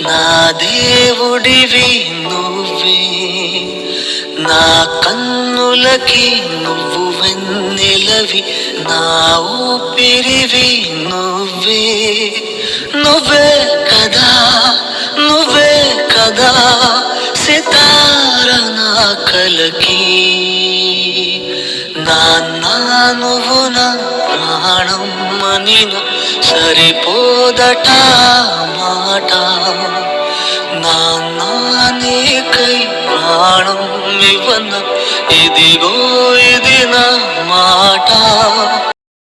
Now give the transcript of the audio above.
నా దేవుడివి నువ్వే, నా కన్నులకి నువ్వు వెన్నెలవి, నా ఊపిరివి నువ్వే. నువ్వే కదా, నువ్వే కదా సితార నా కలకి. నాన్న నువ్వు నా ప్రాణం అనిన సరిపోదట మాట. నాన్న నీకై ప్రాణం ఇవ్వన ఇదిగో ఇది నా మాట.